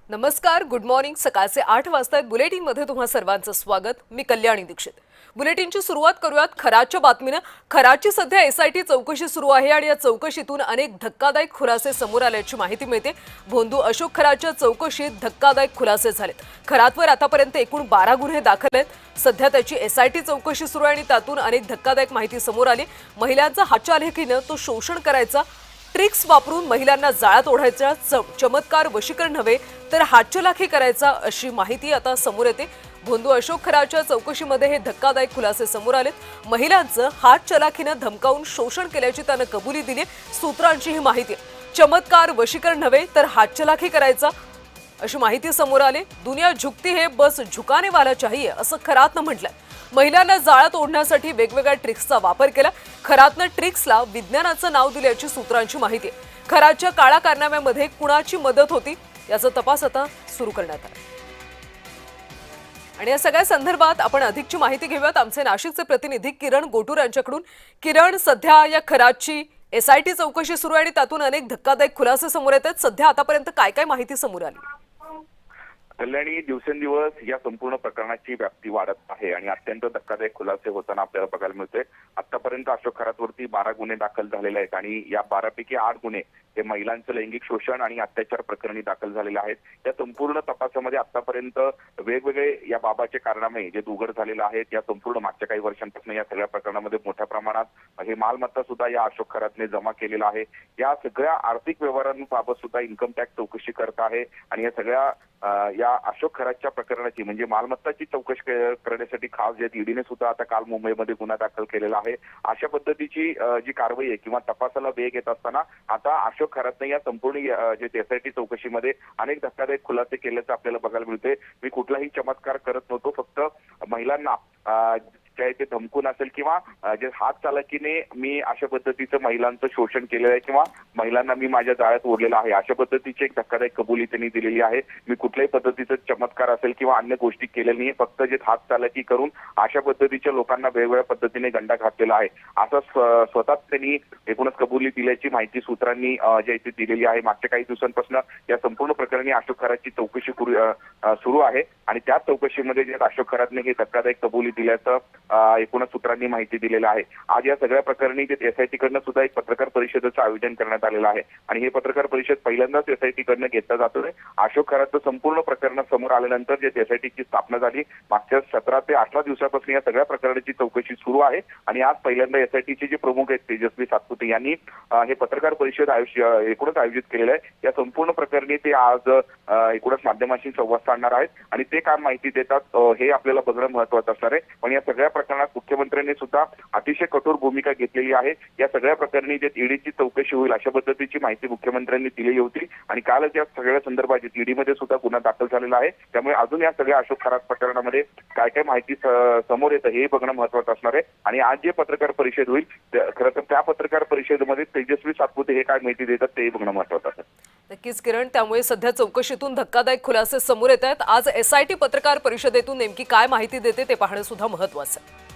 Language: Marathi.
नमस्कार, गुड मॉर्निंग। सकाळचे 8 वाजता बुलेटिनमध्ये तुम्हा सर्वांचं स्वागत। मी कल्याणी दीक्षित। बुलेटिनची सुरुवात करूयात खराच्या बातमीने। खराची सध्या एसआयटी चौकशी सुरू आहे आणि या चौकशीतून अनेक धक्कादायक खुलासे समोर आल्याची माहिती मिळते। भोंदू अशोक खराच्या चौकशीत धक्कादायक खुलासे झालेत। खरातवर आतापर्यंत एकूण 12 गुन्हे दाखल आहेत। सध्या त्याची एसआयटी चौकशी सुरू आहे आणि त्यातून अनेक धक्कादायक माहिती समोर आली। महिलांचा हातचलाखीने तो शोषण करायचा, ट्रिक्स वापरून महिलांना जाळ्यात ओढायचा चमत्कार वशीकरण नव्हे तर हातचलाखी करायचा अशी माहिती आता समोर येते। भोंदू अशोक खराच्या चौकशीमध्ये हे धक्कादायक खुलासे समोर आलेत। महिलांचं हातचलाखीने धमकावून शोषण केल्याची त्याने कबुली दिली। सूत्रांची ही माहिती आहे। चमत्कार वशीकरण नव्हे तर हातचलाखी करायचा अशी माहिती समोर आली। दुनिया झुकती है बस झुकाने वाला चाहिए असं खरातनं म्हटलंय। महिलांना जाळ्यात ओढण्यासाठी वेगवेगळ्या ट्रिक्सचा वापर केला। खरातनं ट्रिक्सला विज्ञानाचं नाव दिल्याची सूत्रांची माहिती आहे। खराच्या काळा कारनाम्यामध्ये कुणाची मदत होती याचा तपास आता सुरू करण्यात आला आणि या सगळ्या संदर्भात आपण अधिकची माहिती घेऊयात आमचे नाशिकचे प्रतिनिधी किरण गोटूर यांच्याकडून। किरण, सध्या या खराची एसआयटी चौकशी सुरू आहे आणि त्यातून अनेक धक्कादायक खुलासे समोर येतात। सध्या आतापर्यंत काय काय माहिती समोर आली? कल्याणी, दिवसेंदिवस या संपूर्ण प्रकरणाची व्याप्ती वाढत आहे आणि अत्यंत धक्कादायक खुलासे होताना आपल्याला बघायला मिळते। आतापर्यंत अशोक खरातवरती 12 गुन्हे दाखल झालेले आहेत आणि या 12 पैकी 8 गुन्हे हे महिलांचं लैंगिक शोषण आणि अत्याचार प्रकरणी दाखल झालेले आहेत। या संपूर्ण तपासामध्ये आतापर्यंत वेगवेगळे या बाबाचे कारनामे जे उघड झालेले आहेत। या संपूर्ण मागच्या काही वर्षांपासून या सगळ्या प्रकरणामध्ये मोठ्या प्रमाणात हे मालमत्ता सुद्धा या अशोक खरातने जमा केलेला आहे। या सगळ्या आर्थिक व्यवहारांबाबत सुद्धा इन्कम टॅक्स चौकशी करत आहे आणि या सगळ्या या अशोक खराच्या प्रकरणाची म्हणजे मालमत्ताची चौकशी करण्यासाठी खास जे ईडीने सुद्धा आता काल मुंबईमध्ये गुन्हा दाखल केलेला आहे। अशा पद्धतीची जी कारवाई आहे किंवा तपासाला वेग येत असताना आता अशोक खरातने या संपूर्ण जे एसआयटी चौकशीमध्ये अनेक धक्कादायक खुलासे केल्याचं आपल्याला बघायला मिळते। मी कुठलाही चमत्कार करत नव्हतो, फक्त महिलांना ते धमकून असेल किंवा जे हात चालकीने मी अशा पद्धतीचं महिलांचं शोषण केलेलं आहे किंवा महिलांना मी माझ्या जाळ्यात ओढलेलं आहे अशा पद्धतीची एक धक्कादायक कबुली त्यांनी दिलेली आहे। मी कुठल्याही पद्धतीचं चमत्कार असेल किंवा अन्य गोष्टी केलेल्या नाही, फक्त जे हात चालकी करून अशा पद्धतीच्या लोकांना वेगवेगळ्या पद्धतीने गंडा घातलेला आहे असं स्वतःच त्यांनी एकूणच कबुली दिल्याची माहिती सूत्रांनी जे इथे दिलेली आहे। मागच्या काही दिवसांपासून या संपूर्ण प्रकरणी अशोक खराची चौकशी सुरू आहे आणि त्या चौकशीमध्ये जे अशोक खरातने ही धक्कादायक कबुली दिल्याचं एकूणच सूत्रांनी माहिती दिलेलं आहे। आज या सगळ्या प्रकरणी एसआयटी कडनं सुद्धा एक पत्रकार परिषदेचं आयोजन करण्यात आलेलं आहे आणि हे पत्रकार परिषद पहिल्यांदाच एसआयटी कडनं घेतलं जातोय। अशोक खराचं संपूर्ण प्रकरण समोर आल्यानंतर जे एसआयटीची स्थापना झाली मागच्या 17 ते 18 दिवसापासून या सगळ्या प्रकरणाची चौकशी सुरू आहे आणि आज पहिल्यांदा एसआयटीचे जे प्रमुख आहेत तेजस्वी सातपुते यांनी हे पत्रकार परिषद एकूणच आयोजित केलेलं आहे। या संपूर्ण प्रकरणी ते आज एकूणच माध्यमांशी संवाद साधणार आहेत आणि ते काय माहिती देतात हे आपल्याला बघणं महत्त्वाचं असणार आहे। पण या सगळ्या प्रकरणात मुख्यमंत्र्यांनी सुद्धा अतिशय कठोर भूमिका घेतलेली आहे। या सगळ्या प्रकरणी जे ईडीची चौकशी होईल अशा पद्धतीची माहिती मुख्यमंत्र्यांनी दिलेली होती आणि कालच या सगळ्या संदर्भात ईडीमध्ये सुद्धा गुन्हा दाखल झालेला आहे। त्यामुळे अजून या सगळ्या अशोक खरात प्रकरणामध्ये काय काय माहिती समोर येतं हे बघणं महत्त्वाचं असणार आहे आणि आज जे पत्रकार परिषद होईल खरं तर त्या पत्रकार परिषदेमध्ये तेजस्वी सातपुते हे काय माहिती देतात ते बघणं महत्त्वाचं आहे। नक्कीच किरण, त्यामुळे सध्या चौकशीतून धक्कादायक खुलासे समोर येत आहेत। आज एसआयटी पत्रकार परिषदेतून नेमकी काय माहिती देते ते पाहणं सुद्धा महत्त्वाचं आहे।